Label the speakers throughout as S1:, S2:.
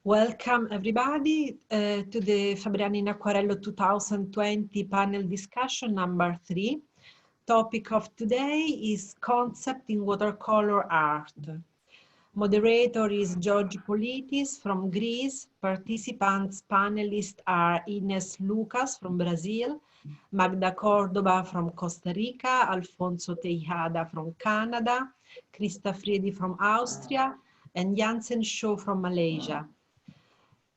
S1: Welcome everybody to the Fabriano in Acquarello 2020 panel discussion number 3. Topic of today is concept in watercolor art. Moderator is George Politis from Greece. Participants panelists are Ines Lucas from Brazil, Magda Cordova from Costa Rica, Alfonso Tejada from Canada, Krista Friedi from Austria, and Jansen Shaw from Malaysia.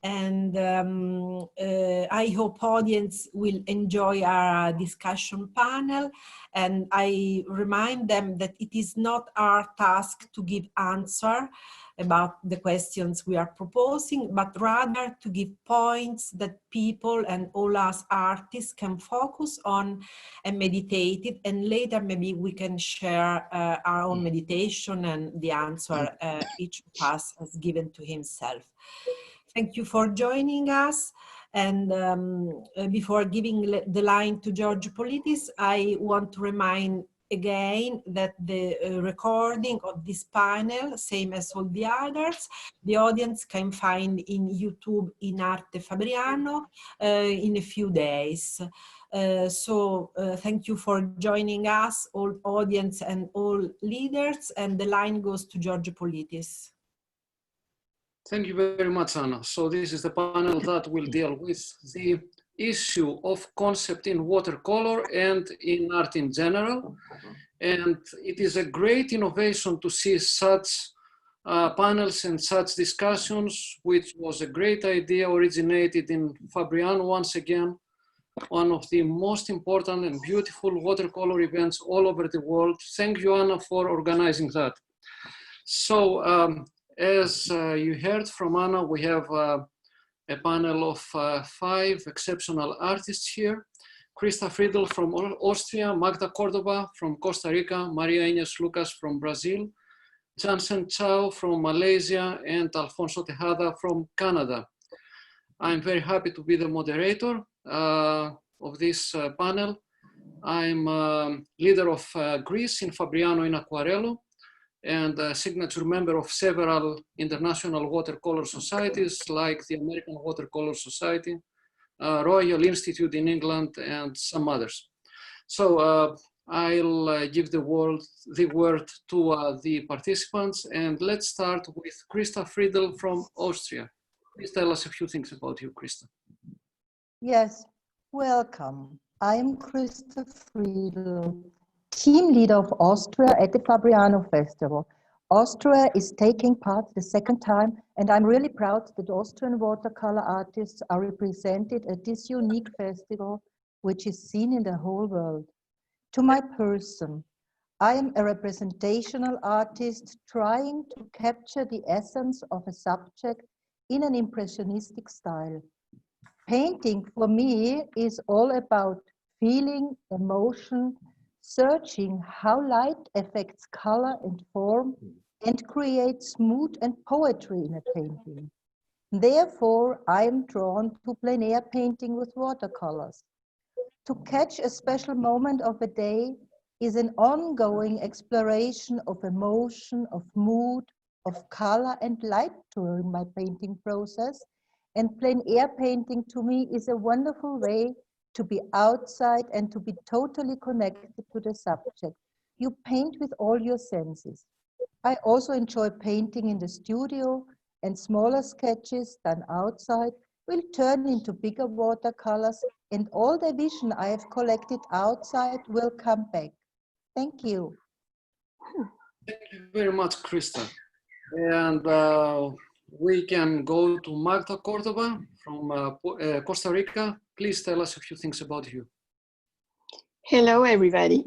S1: And I hope audience will enjoy our discussion panel. And I remind them that it is not our task to give answer about the questions we are proposing, but rather to give points that people and all us artists can focus on and meditate it. And later maybe we can share our own meditation and the answer each of us has given to himself. Thank you for joining us. And before giving the line to George Politis, I want to remind again that the recording of this panel, same as all the others, the audience can find in YouTube in Arte Fabriano in a few days. Thank you for joining us, all audience and all leaders, and the line goes to George Politis.
S2: Thank you very much, Anna. So this is the panel that will deal with the issue of concept in watercolor and in art in general. And it is a great innovation to see such panels and such discussions, which was a great idea originated in Fabriano once again, one of the most important and beautiful watercolor events all over the world. Thank you, Anna, for organizing that. So, as you heard from Anna, we have a panel of 5 exceptional artists here. Krista Friedl from Austria, Magda Cordova from Costa Rica, Maria Ines Lucas from Brazil, Jansen Chao from Malaysia, and Alfonso Tejada from Canada. I'm very happy to be the moderator of this panel. I'm leader of Greece in Fabriano in Acquarello, and a signature member of several international watercolor societies like the American Watercolor Society, Royal Institute in England, and some others. So I'll give the word to the participants, and let's start with Krista Friedl from Austria. Please tell us a few things about you, Krista.
S3: Yes, welcome. I'm Krista Friedl, team leader of Austria at the Fabriano Festival. Austria is taking part the 2nd time, and I'm really proud that Austrian watercolor artists are represented at this unique festival, which is seen in the whole world. To my person, I am a representational artist trying to capture the essence of a subject in an impressionistic style. Painting for me is all about feeling, emotion, searching how light affects color and form and creates mood and poetry in a painting. Therefore, I am drawn to plein air painting with watercolors. To catch a special moment of a day is an ongoing exploration of emotion, of mood, of color and light during my painting process. And plein air painting to me is a wonderful way to be outside and to be totally connected to the subject. You paint with all your senses. I also enjoy painting in the studio, and smaller sketches done outside will turn into bigger watercolors, and all the vision I have collected outside will come back. Thank you.
S2: Thank you very much, Krista. And we can go to Magda Cordova from Costa Rica. Please tell us a few things about you.
S4: Hello, everybody.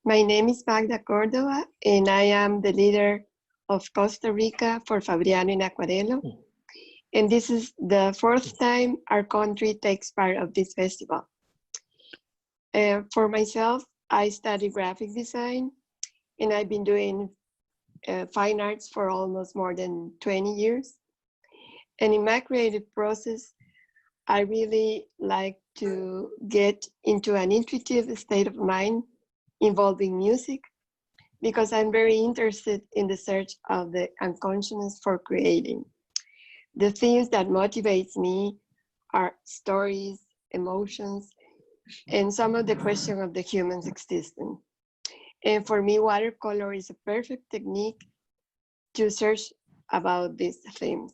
S4: My name is Magda Cordova, and I am the leader of Costa Rica for Fabriano in Acquarello. And this is the 4th time our country takes part of this festival. For myself, I study graphic design, and I've been doing fine arts for almost more than 20 years. And in my creative process, I really like to get into an intuitive state of mind involving music, because I'm very interested in the search of the unconscious for creating. The themes that motivates me are stories, emotions, and some of the question of the human's existence. And for me, watercolor is a perfect technique to search about these themes.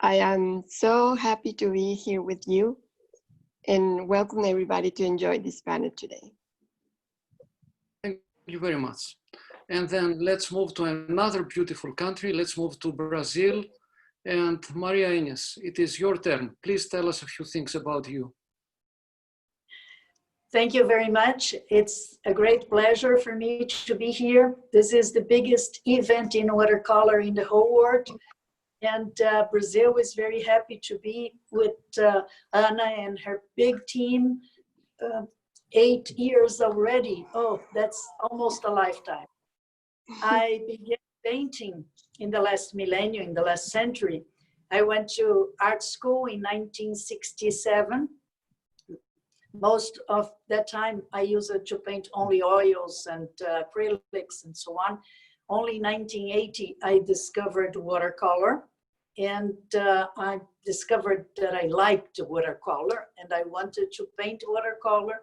S4: I am so happy to be here with you and welcome everybody to enjoy this panel today.
S2: Thank you very much. And then let's move to another beautiful country. Let's move to Brazil. And Maria Ines, it is your turn. Please tell us a few things about you.
S5: Thank you very much. It's a great pleasure for me to be here. This is the biggest event in watercolor in the whole world. And Brazil is very happy to be with Ana and her big team. 8 years already. Oh, that's almost a lifetime. I began painting in the last millennium, in the last century. I went to art school in 1967. Most of that time I used to paint only oils and acrylics and so on. Only in 1980 I discovered watercolor, and I discovered that I liked watercolor and I wanted to paint watercolor,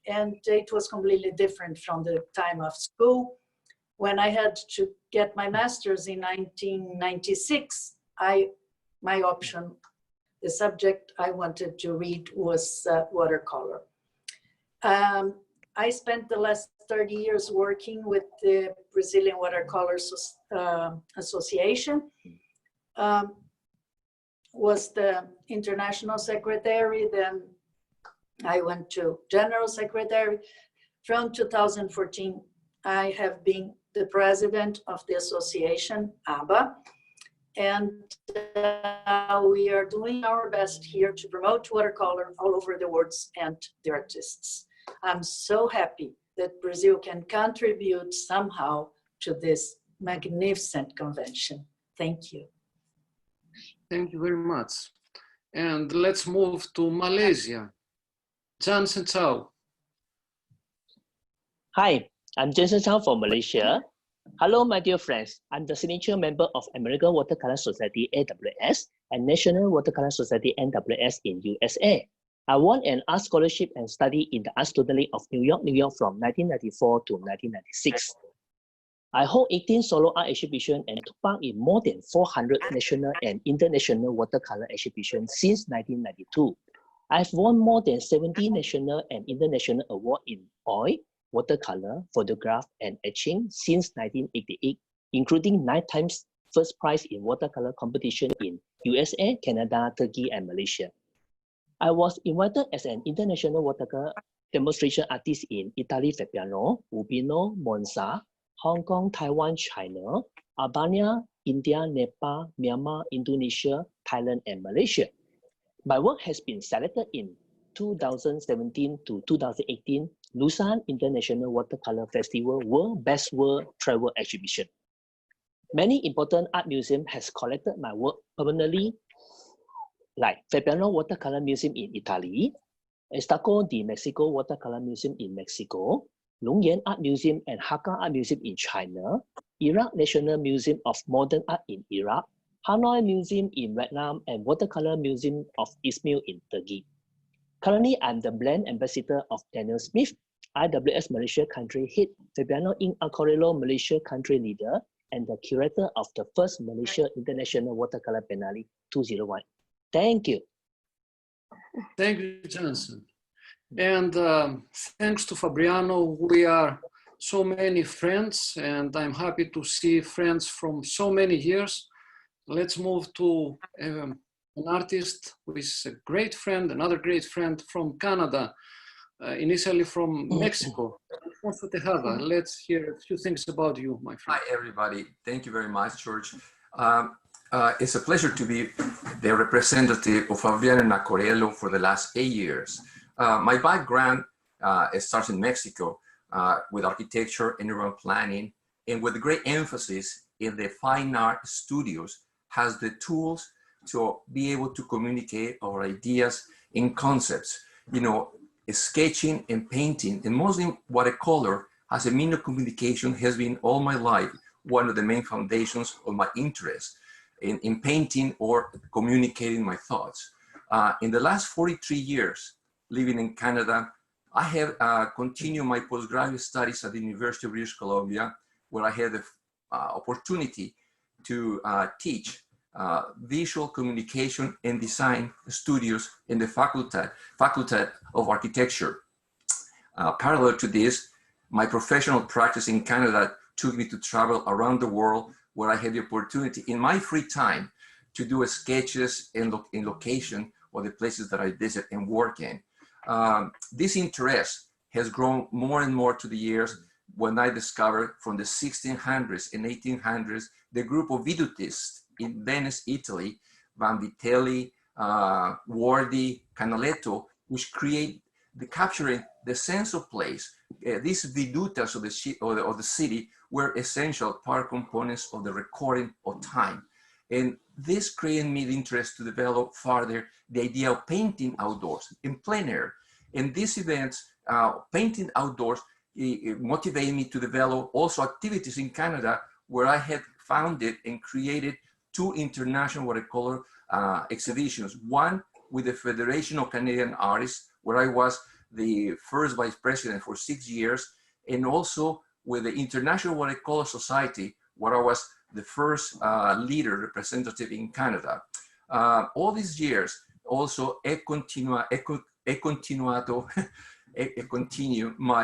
S5: and it was completely different from the time of school. When I had to get my master's in 1996, my option, the subject I wanted to read was watercolor. I spent the last 30 years working with the Brazilian Watercolor Association. Was the international secretary, then I went to general secretary. From 2014, I have been the president of the association, ABA, and we are doing our best here to promote watercolor all over the world and the artists. I'm so happy that Brazil can contribute somehow to this magnificent convention. Thank you.
S2: Thank you very much. And let's move to Malaysia. Jansen Chow.
S6: Hi, I'm Jensen Chow from Malaysia. Hello, my dear friends. I'm the signature member of American Watercolor Society, AWS, and National Watercolor Society, NWS in USA. I won an art scholarship and studied in the Art Student League of New York from 1994 to 1996. I hold 18 solo art exhibitions and took part in more than 400 national and international watercolor exhibitions since 1992. I've won more than 70 national and international awards in oil, watercolor, photograph, and etching since 1988, including 9 times first prize in watercolor competition in USA, Canada, Turkey, and Malaysia. I was invited as an international watercolor demonstration artist in Italy, Fabriano, Urbino, Monza, Hong Kong, Taiwan, China, Albania, India, Nepal, Myanmar, Indonesia, Thailand, and Malaysia. My work has been selected in 2017 to 2018 Busan International Watercolor Festival World Best World Travel Exhibition. Many important art museums has collected my work permanently, like Fabriano Watercolor Museum in Italy, Estaco de Mexico Watercolor Museum in Mexico, Longyan Art Museum and Hakka Art Museum in China, Iraq National Museum of Modern Art in Iraq, Hanoi Museum in Vietnam, and Watercolor Museum of Izmir in Turkey. Currently, I'm the brand ambassador of Daniel Smith, IWS Malaysia Country Head, Fabriano Inc. Aquarello Malaysia Country Leader, and the curator of the first Malaysia International Watercolor Biennale 201. Thank you.
S2: Thank you, Johnson. And thanks to Fabriano, we are so many friends, and I'm happy to see friends from so many years. Let's move to an artist who is a great friend, another great friend from Canada, initially from Mexico. Alfonso Tejada, let's hear a few things about you, my friend.
S7: Hi, everybody. Thank you very much, George. It's a pleasure to be the representative of Fabriano and Aquarello for the last 8 years. My background starts in Mexico with architecture and urban planning, and with great emphasis in the fine art studios has the tools to be able to communicate our ideas and concepts. You know, sketching and painting, and mostly watercolor as a means of communication has been all my life one of the main foundations of my interest. in painting or communicating my thoughts. In the last 43 years living in Canada, I have continued my postgraduate studies at the University of British Columbia, where I had the opportunity to teach visual communication and design studios in the Faculty of Architecture. Parallel to this, my professional practice in Canada took me to travel around the world, where I had the opportunity in my free time to do sketches in location or the places that I visit and work in. This interest has grown more and more to the years when I discovered from the 1600s and 1800s the group of Vedutists in Venice, Italy, Vanvitelli, Wardi, Canaletto, which create the capturing the sense of place. These vedutas of the city were essential part components of the recording of time. And this created me the interest to develop further the idea of painting outdoors in plein air. And these events, painting outdoors, it motivated me to develop also activities in Canada, where I had founded and created 2 international watercolor exhibitions. One with the Federation of Canadian Artists, where I was the first vice president for 6 years, and also with the International Watercolor Society, where I was the first leader representative in Canada. All these years, also continue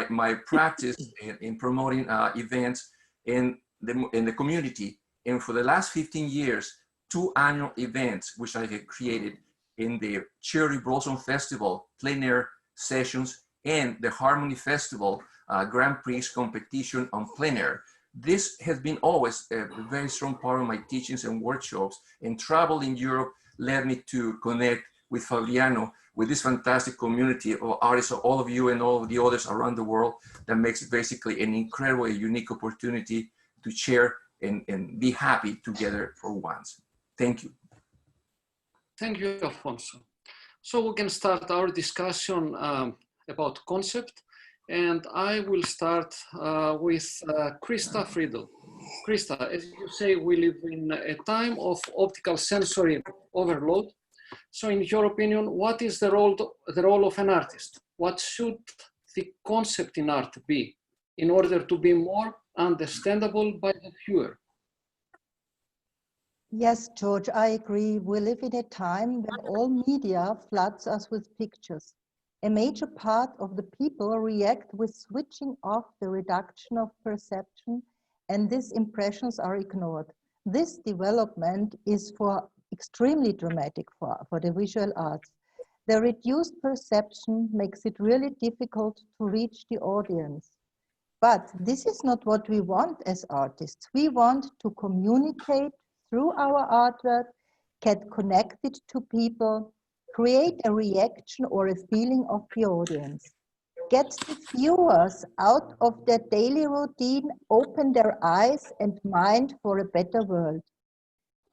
S7: my practice in promoting events in the community. And for the last 15 years, 2 annual events, which I have created in the Cherry Blossom Festival, plein air sessions, and the Harmony Festival, Grand Prix competition on plein air. This has been always a very strong part of my teachings and workshops, and travel in Europe led me to connect with Fabriano, with this fantastic community of artists, of all of you and all of the others around the world, that makes it basically an incredible, unique opportunity to share and be happy together for once. Thank you.
S2: Thank you, Alfonso. So we can start our discussion about concept, and I will start with Krista Friedel. Krista, as you say, we live in a time of optical sensory overload. So in your opinion, what is the role of an artist? What should the concept in art be in order to be more understandable by the viewer?
S3: Yes, George, I agree. We live in a time when all media floods us with pictures. A major part of the people react with switching off the reduction of perception, and these impressions are ignored. This development is extremely dramatic for the visual arts. The reduced perception makes it really difficult to reach the audience. But this is not what we want as artists. We want to communicate through our artwork, get connected to people, create a reaction or a feeling of the audience, get the viewers out of their daily routine, open their eyes and mind for a better world.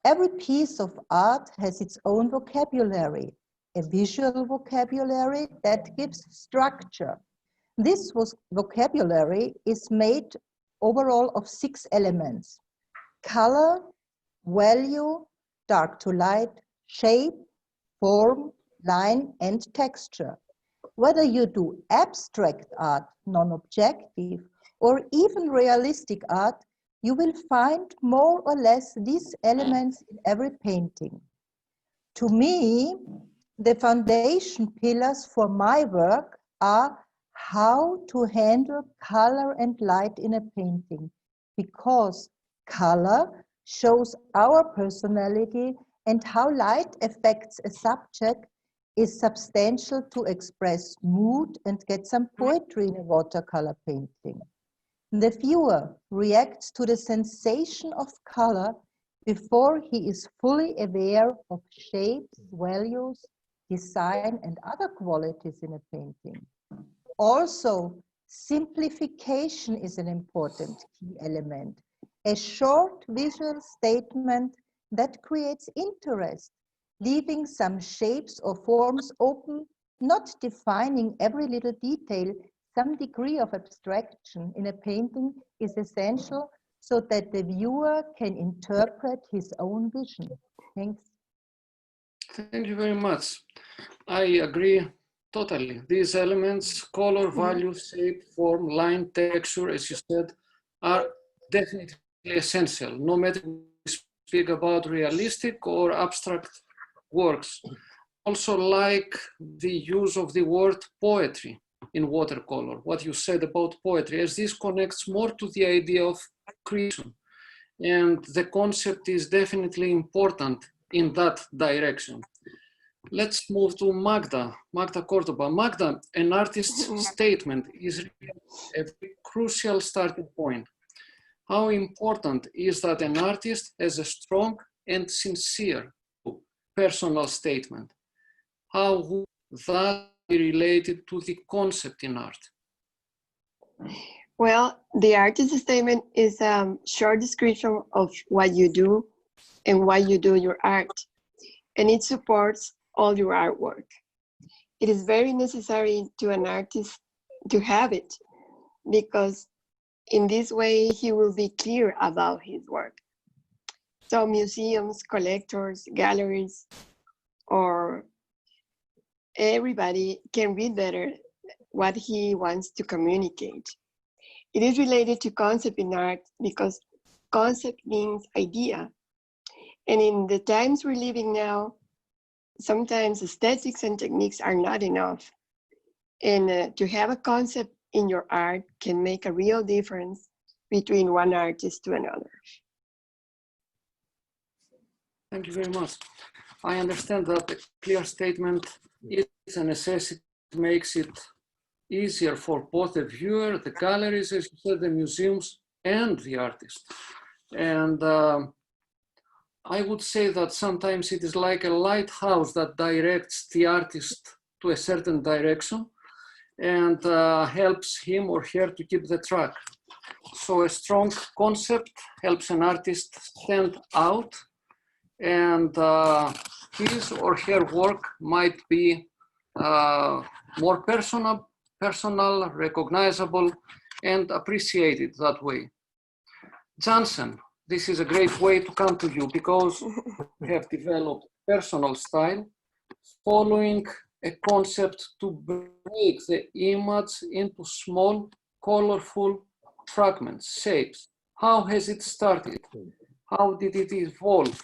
S3: Every piece of art has its own vocabulary, a visual vocabulary that gives structure. This vocabulary is made overall of 6 elements: color, value, dark to light, shape, form, line, and texture. Whether you do abstract art, non-objective, or even realistic art, you will find more or less these elements in every painting. To me, the foundation pillars for my work are how to handle color and light in a painting, because color shows our personality, and how light affects a subject is substantial to express mood and get some poetry in a watercolor painting. The viewer reacts to the sensation of color before he is fully aware of shapes, values, design, and other qualities in a painting. Also, simplification is an important key element. A short visual statement that creates interest, leaving some shapes or forms open, not defining every little detail. Some degree of abstraction in a painting is essential so that the viewer can interpret his own vision. Thanks.
S2: Thank you very much. I agree totally. These elements, color, value, shape, form, line, texture, as you said, are definitely essential, no matter if we speak about realistic or abstract works. Also like the use of the word poetry in watercolor, what you said about poetry, as this connects more to the idea of creation. And the concept is definitely important in that direction. Let's move to Magda Cordoba. Magda, an artist's statement is a very crucial starting point. How important is that an artist has a strong and sincere personal statement? How would that be related to the concept in art?
S4: Well, the artist's statement is a short description of what you do and why you do your art, and it supports all your artwork. It is very necessary to an artist to have it, because in this way he will be clear about his work. So museums, collectors, galleries, or everybody can read better what he wants to communicate. It is related to concept in art because concept means idea. And in the times we're living now, sometimes aesthetics and techniques are not enough. And to have a concept in your art can make a real difference between one artist to another.
S2: Thank you very much. I understand that a clear statement is a necessity, makes it easier for both the viewer, the galleries, as you said, the museums, and the artist. And I would say that sometimes it is like a lighthouse that directs the artist to a certain direction and helps him or her to keep the track. So a strong concept helps an artist stand out, and his or her work might be more personal, recognizable, and appreciated that way. Jansen, this is a great way to come to you because you have developed personal style, following a concept to break the image into small, colorful fragments, shapes. How has it started? How did it evolve?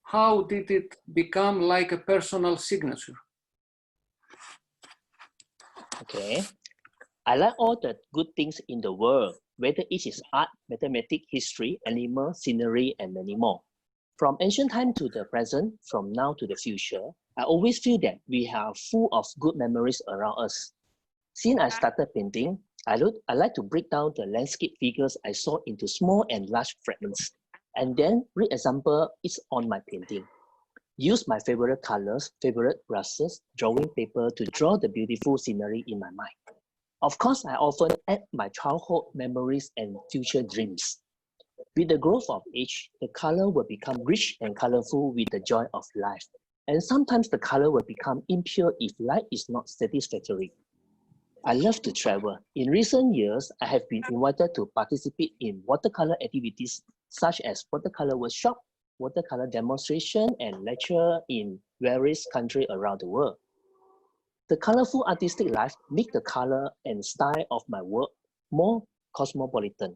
S2: How did it become like a personal signature?
S6: Okay. I like all the good things in the world, whether it is art, mathematics, history, animal, scenery, and many more. From ancient time to the present, from now to the future, I always feel that we are full of good memories around us. Since I started painting, I like to break down the landscape figures I saw into small and large fragments, and then reassemble it on my painting. Use my favorite colors, favorite brushes, drawing paper to draw the beautiful scenery in my mind. Of course, I often add my childhood memories and future dreams. With the growth of age, the color will become rich and colorful with the joy of life. And sometimes the color will become impure if light is not satisfactory. I love to travel. In recent years, I have been invited to participate in watercolor activities such as watercolor workshop, watercolor demonstration, and lecture in various countries around the world. The colorful artistic life makes the color and style of my work more cosmopolitan.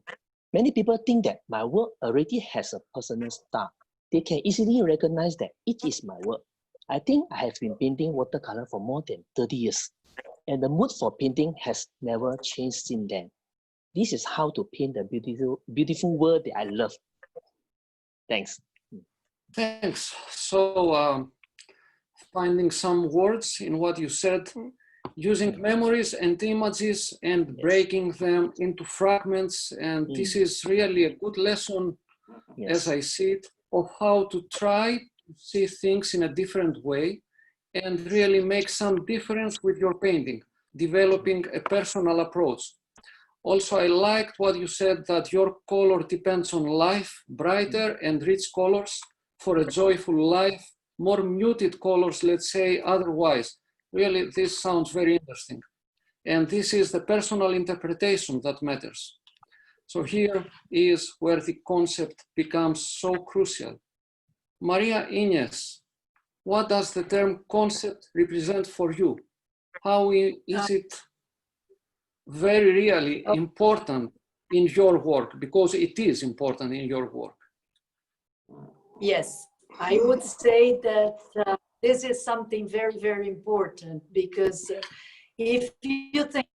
S6: Many people think that my work already has a personal style. They can easily recognize that it is my work. I think I have been painting watercolor for more than 30 years, and the mood for painting has never changed since then. This is how to paint the beautiful world that I love. Thanks.
S2: Thanks. So finding some words in what you said, using memories and images and breaking them into fragments. And this is really a good lesson, as I see it, of how to try to see things in a different way and really make some difference with your painting, developing a personal approach. Also, I liked what you said, that your color depends on life, brighter and rich colors for a joyful life, more muted colors, let's say, otherwise. Really, this sounds very interesting. And this is the personal interpretation that matters. So here is where the concept becomes so crucial. Maria Ines, what does the term concept represent for you? How is it very really important in your work? Because it is important in your work.
S5: Yes, I would say that this is something very, very important, because if you think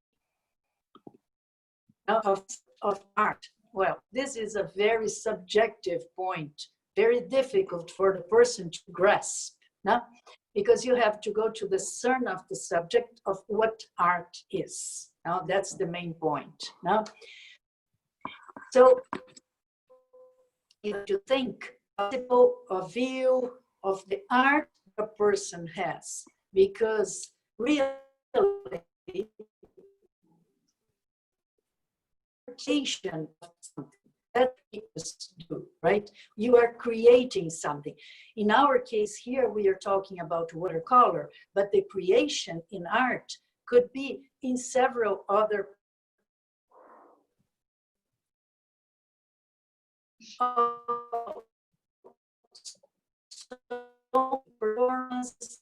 S5: of art, well, this is a very subjective point, very difficult for the person to grasp, no? Because you have to go to the cern of the subject of what art is. Now, that's the main point. No? So you have to think of view of the art a person has, because really creation of something that artists do, right? You are creating something. In our case here, we are talking about watercolor, but the creation in art could be in several other performances.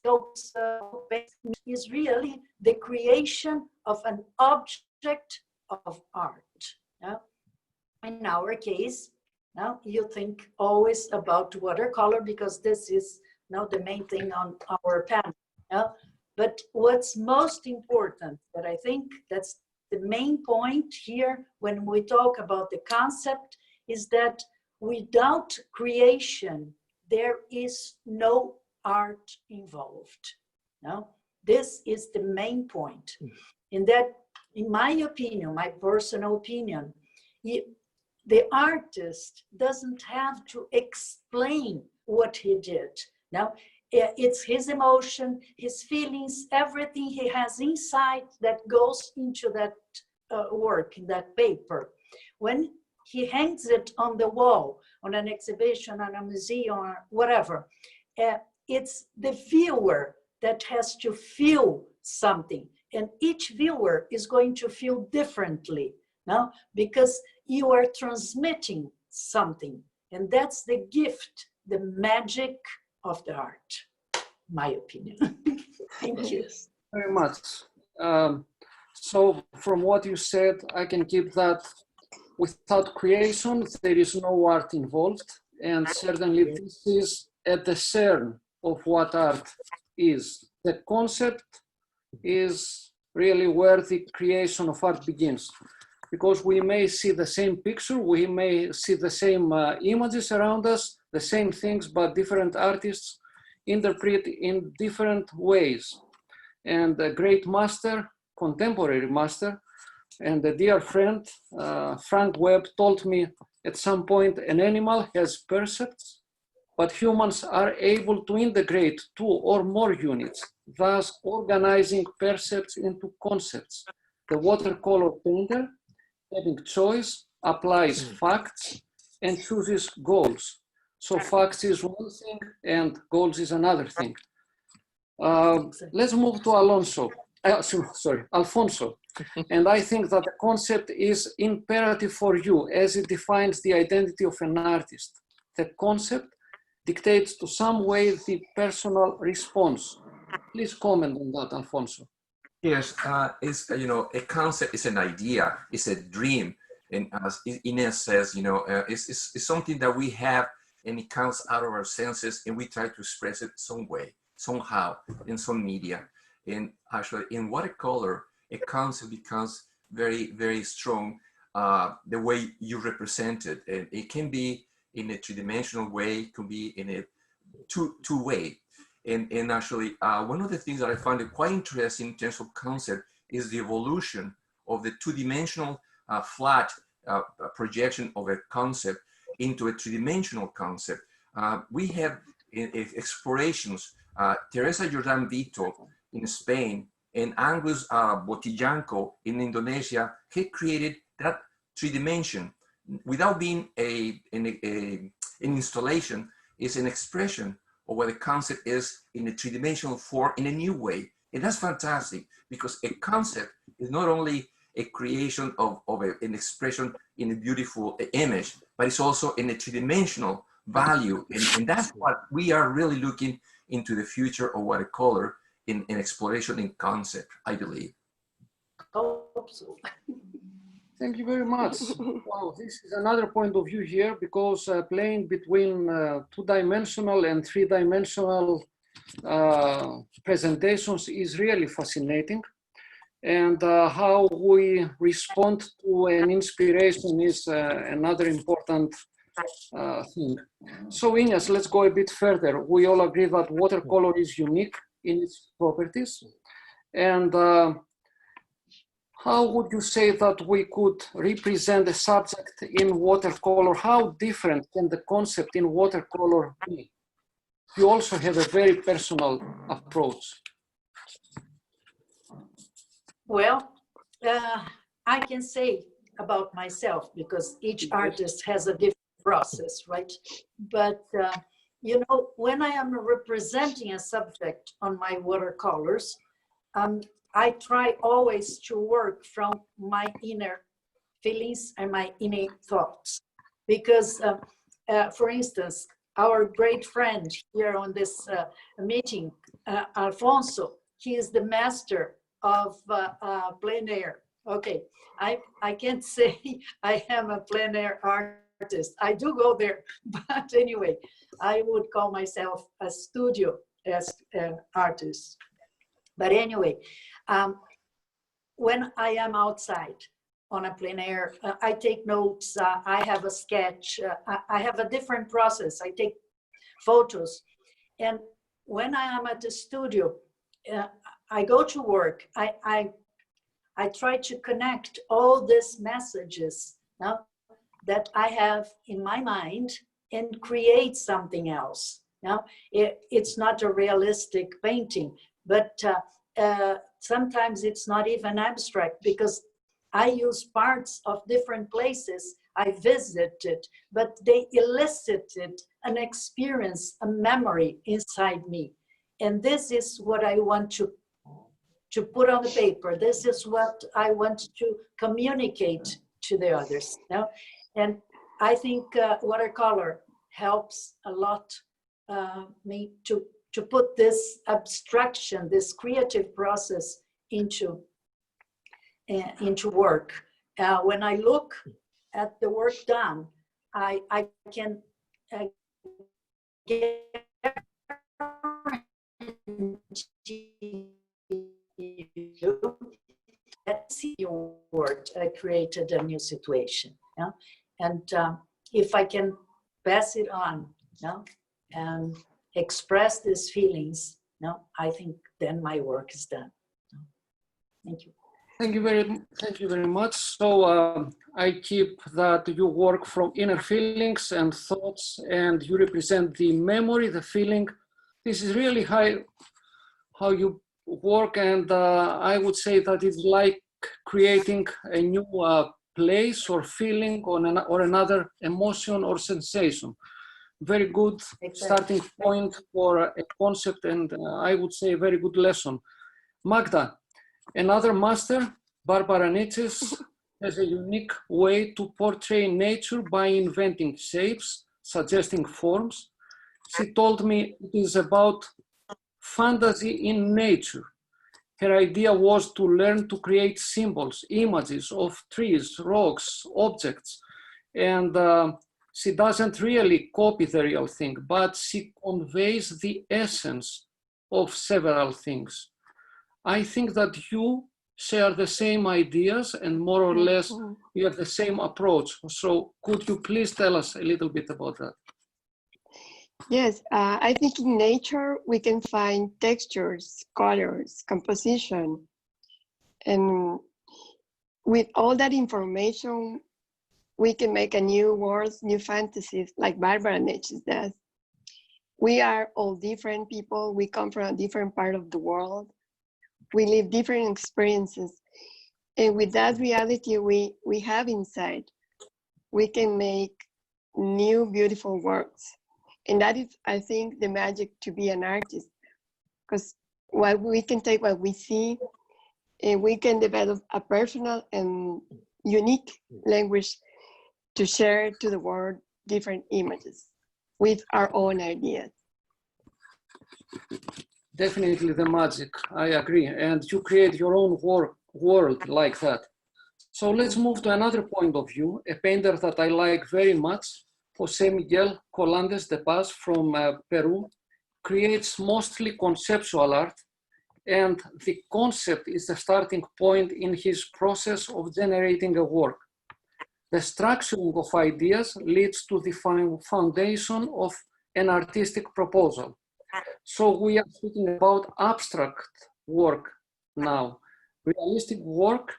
S5: Is really the creation of an object of art. Yeah? In our case, now you think always about watercolor, because this is now the main thing on our panel. Yeah? But what's most important, that I think that's the main point here when we talk about the concept, is that without creation, there is no art involved. No? This is the main point. In that, in my opinion, my personal opinion, the artist doesn't have to explain what he did. Now, it's his emotion, his feelings, everything he has inside that goes into that work, in that paper. When he hangs it on the wall, on an exhibition, on a museum, or whatever, it's the viewer that has to feel something. And each viewer is going to feel differently, no? Because you are transmitting something. And that's the gift, the magic of the art, my opinion. Thank you.
S2: Very much. So from what you said, I can keep that without creation, there is no art involved. And certainly this is at the cern of what art is. The concept is really where the creation of art begins. Because we may see the same picture, we may see the same images around us, the same things, but different artists interpret in different ways. And a great master, contemporary master, and a dear friend, Frank Webb, told me at some point, an animal has percepts, but humans are able to integrate 2 or more units, thus organizing percepts into concepts. The watercolor painter, having choice, applies facts and chooses goals. So facts is one thing and goals is another thing. Let's move to Alfonso. And I think that the concept is imperative for you as it defines the identity of an artist. The concept dictates to some way the personal response. Please comment on that, Alfonso.
S7: Yes, it's, a concept is an idea, it's a dream. And as Ines says, it's something that we have and it comes out of our senses and we try to express it some way, somehow, in some media. And actually in watercolor, a concept becomes very, very strong the way you represent it. And it can be in a 3-dimensional way, it can be in a two-way. And actually, one of the things that I find it quite interesting in terms of concept is the evolution of the 2-dimensional flat projection of a concept into a 3-dimensional concept. We have explorations, Teresa Jordan Vito in Spain and Angus Botijanko in Indonesia, he created that 3-dimension without being an installation. It's an expression of what the concept is in a 3-dimensional form in a new way. And that's fantastic because a concept is not only a creation of an expression in a beautiful image, but it's also in a two-dimensional value. And that's what we are really looking into the future of watercolor in exploration in concept, I believe.
S5: Hope so.
S2: Thank you very much. Wow, this is another point of view here, because playing between two-dimensional and three-dimensional presentations is really fascinating. And how we respond to an inspiration is another important thing. So Ines, let's go a bit further. We all agree that watercolor is unique in its properties. And how would you say that we could represent a subject in watercolor? How different can the concept in watercolor be? You also have a very personal approach.
S5: Well, I can say about myself, because each artist has a different process, right? But, you know, when I am representing a subject on my watercolors, I try always to work from my inner feelings and my innate thoughts. Because, for instance, our great friend here on this meeting, Alfonso, he is the master of plein air. Okay, I can't say I am a plein air artist. I do go there, but anyway, I would call myself a studio as an artist. But anyway, when I am outside on a plein air, I take notes, I have a sketch, I have a different process, I take photos. And when I am at the studio, I go to work, I try to connect all these messages that I have in my mind and create something else. It's not a realistic painting, but sometimes it's not even abstract, because I use parts of different places I visited, but they elicited an experience, a memory inside me. And this is what I want to put on the paper. This is what I want to communicate to the others. And I think watercolor helps a lot me to put this abstraction, this creative process into work. When I look at the work done, I can see your word created a new situation. And if I can pass it on and express these feelings, I think then my work is done. Thank you.
S2: Thank you very much. So I keep that you work from inner feelings and thoughts, and you represent the memory, the feeling. This is really how you work, and I would say that it's like creating a new place or feeling or another emotion or sensation. Very good starting point for a concept, and I would say a very good lesson. Magda, another master, Barbara Nietzsche, has a unique way to portray nature by inventing shapes, suggesting forms. She told me it is about fantasy in nature. Her idea was to learn to create symbols, images of trees, rocks, objects, and she doesn't really copy the real thing, but she conveys the essence of several things. I think that you share the same ideas and more or less you have the same approach. So could you please tell us a little bit about that?
S4: Yes, I think in nature we can find textures, colors, composition. And with all that information, we can make a new worlds, new fantasies, like Barbara Nietzsche does. We are all different people. We come from a different part of the world. We live different experiences. And with that reality we have inside, we can make new, beautiful works. And that is, I think, the magic to be an artist. Because we can take what we see and we can develop a personal and unique language to share to the world different images with our own ideas.
S2: Definitely the magic, I agree. And you create your own world like that. So let's move to another point of view, a painter that I like very much, Jose Miguel Colandes de Paz from Peru, creates mostly conceptual art, and the concept is the starting point in his process of generating a work. The structuring of ideas leads to the foundation of an artistic proposal. So we are speaking about abstract work now, realistic work,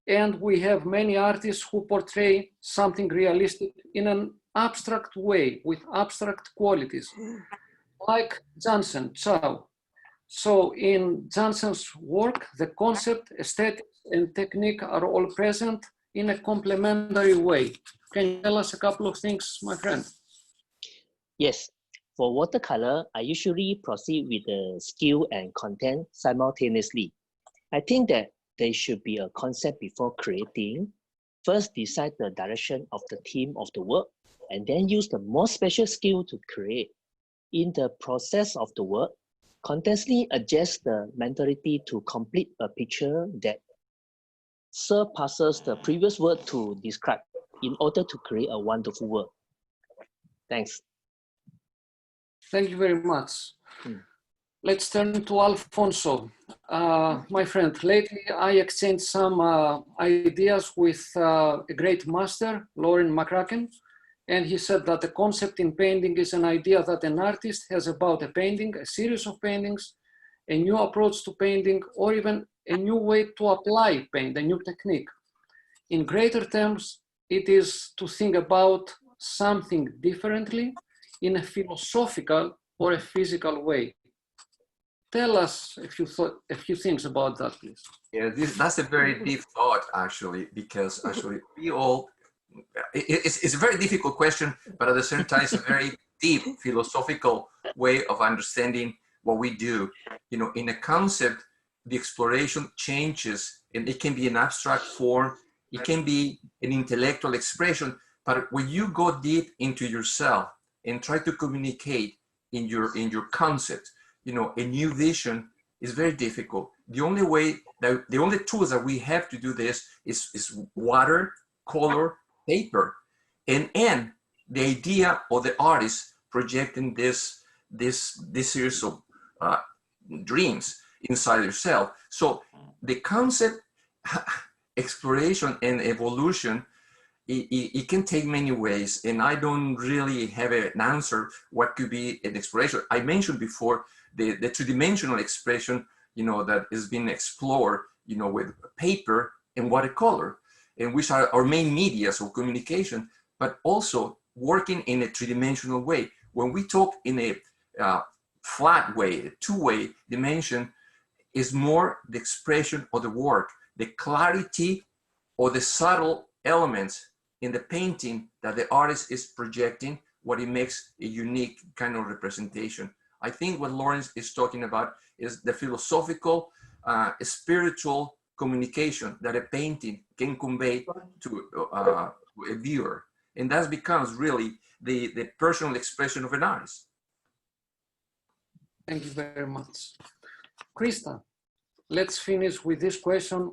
S2: and we have many artists who portray something realistic in an abstract way with abstract qualities, like Jansen Chao. So in Jansen's work, the concept, aesthetics, and technique are all present in a complementary way. Can you tell us a couple of things, my friend?
S6: Yes, for watercolor, I usually proceed with the skill and content simultaneously. I think that there should be a concept before creating. First, decide the direction of the theme of the work, and then use the most special skill to create. In the process of the work, constantly adjust the mentality to complete a picture that surpasses the previous word to describe in order to create a wonderful work. Thanks.
S2: Thank you very much. Let's turn to Alfonso. My friend, lately I exchanged some ideas with a great master, Lauren McCracken, and he said that the concept in painting is an idea that an artist has about a painting, a series of paintings, a new approach to painting, or even a new way to apply paint, a new technique. In greater terms, it is to think about something differently in a philosophical or a physical way. Tell us a few things about that, please.
S7: Yeah, that's a very deep thought, actually, because actually we all, it's a very difficult question, but at the same time, it's a very deep philosophical way of understanding what we do. You know, in a concept, the exploration changes, and it can be an abstract form, it can be an intellectual expression, but when you go deep into yourself and try to communicate in your concept, you know, a new vision is very difficult. The only way, the only tools that we have to do this is water, color, paper, and the idea of the artist projecting this series of dreams inside yourself. So the concept, exploration and evolution, it can take many ways, and I don't really have an answer what could be an exploration. I mentioned before the two-dimensional expression, you know, that is being explored, you know, with paper and watercolor, and which are our main medias of communication, but also working in a three-dimensional way. When we talk in a flat way, a two-way dimension, is more the expression of the work, the clarity or the subtle elements in the painting that the artist is projecting, what it makes a unique kind of representation. I think what Lawrence is talking about is the philosophical, spiritual communication that a painting can convey to a viewer. And that becomes really the personal expression of an artist.
S2: Thank you very much. Krista, let's finish with this question.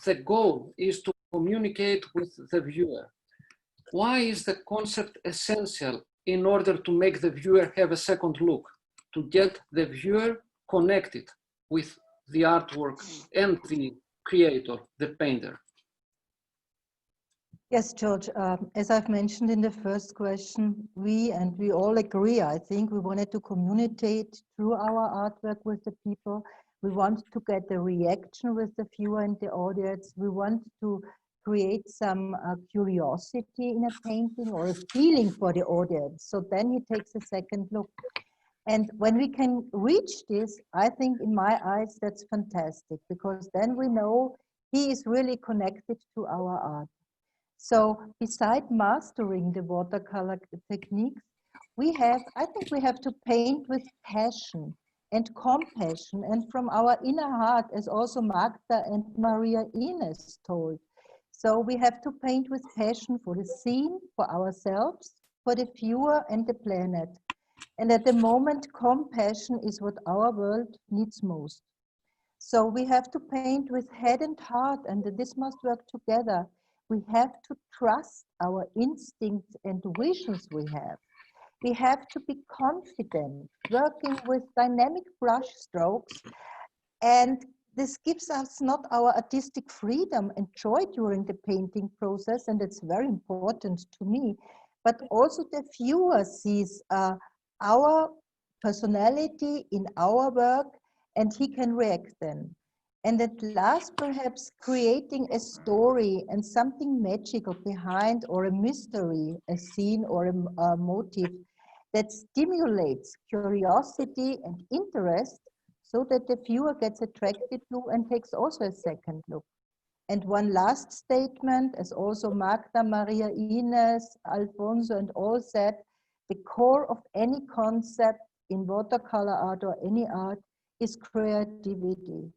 S2: The goal is to communicate with the viewer. Why is the concept essential in order to make the viewer have a second look, to get the viewer connected with the artwork and the creator, the painter?
S3: Yes, George, as I've mentioned in the first question, we all agree, I think, we wanted to communicate through our artwork with the people. We want to get the reaction with the viewer and the audience. We want to create some curiosity in a painting or a feeling for the audience. So then he takes a second look. And when we can reach this, I think in my eyes, that's fantastic, because then we know he is really connected to our art. So beside mastering the watercolor techniques, I think we have to paint with passion. and compassion, and from our inner heart, as also Magda and Maria Ines told. So we have to paint with passion for the scene, for ourselves, for the viewer and the planet. And at the moment, compassion is what our world needs most. So we have to paint with head and heart, and this must work together. We have to trust our instincts and visions we have. We have to be confident, working with dynamic brush strokes. And this gives us not our artistic freedom and joy during the painting process, and it's very important to me, but also the viewer sees our personality in our work, and he can react then. And at last, perhaps creating a story and something magical behind, or a mystery, a scene or a motive that stimulates curiosity and interest, so that the viewer gets attracted to and takes also a second look. And one last statement, as also Magda, Maria Ines, Alfonso and all said, the core of any concept in watercolor art or any art is creativity.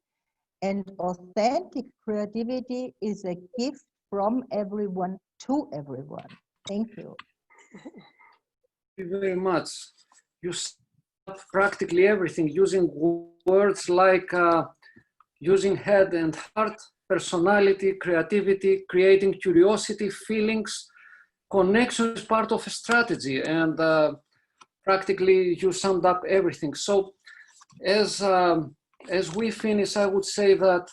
S3: And authentic creativity is a gift from everyone to everyone. Thank you.
S2: Thank you very much. You said practically everything using words like using head and heart, personality, creativity, creating curiosity, feelings. Connection is part of a strategy, and practically you summed up everything. So as we finish, I would say that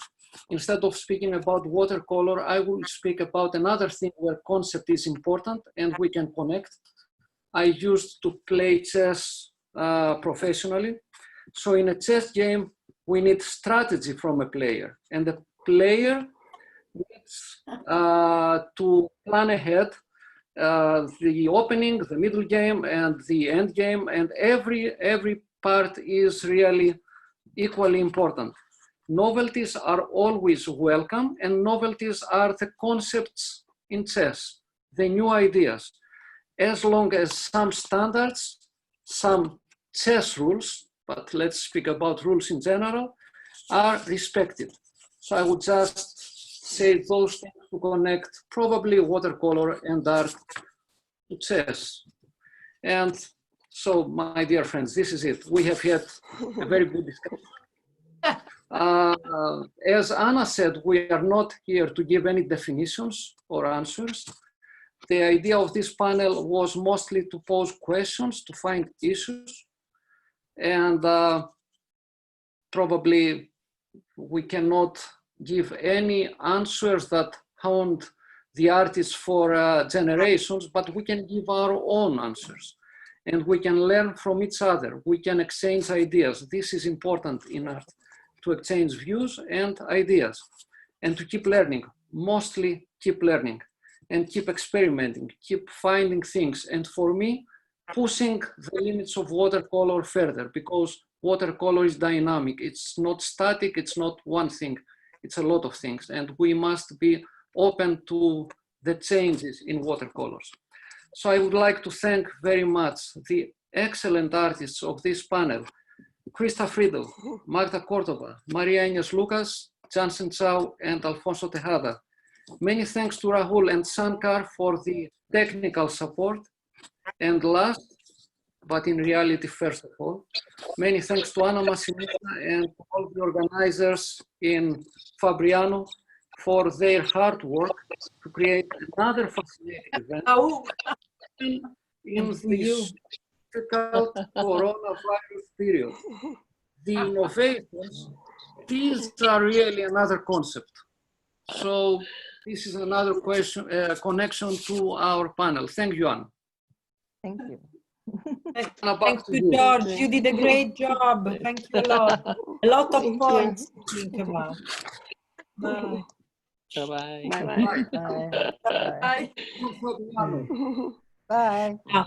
S2: instead of speaking about watercolor, I will speak about another thing where concept is important and we can connect. I used to play chess professionally. So in a chess game, we need strategy from a player, and the player needs to plan ahead the opening, the middle game, and the end game, and every part is really equally important. Novelties are always welcome, and novelties are the concepts in chess, the new ideas. As long as some standards, some chess rules, but let's speak about rules in general, are respected. So I would just say those things to connect probably watercolor and art to chess. And so, my dear friends, this is it. We have had a very good discussion. As Anna said, we are not here to give any definitions or answers. The idea of this panel was mostly to pose questions, to find issues, and probably we cannot give any answers that haunt the artists for generations, but we can give our own answers, and we can learn from each other. We can exchange ideas. This is important in art, to exchange views and ideas, and to keep learning, mostly keep learning, and keep experimenting, keep finding things. And for me, pushing the limits of watercolor further, because watercolor is dynamic. It's not static, it's not one thing, it's a lot of things. And we must be open to the changes in watercolors. So I would like to thank very much the excellent artists of this panel, Krista Friedel, Magda Cordova, Maria Ines Lucas, Jansen Chow, and Alfonso Tejada. Many thanks to Rahul and Shankar for the technical support. And last, but in reality, first of all, many thanks to Anna Massimetta and all the organizers in Fabriano for their hard work to create another fascinating event in this difficult coronavirus period. The innovations, these are really another concept. So this is another question, connection to our panel. Thank you, Anna.
S3: Thank you.
S1: Thank you, George. You did a great job. Thank you a lot. A lot of points to think about. Bye.
S6: Bye-bye.
S4: Bye-bye.
S3: Bye.
S1: Bye.
S3: Bye.
S1: Bye.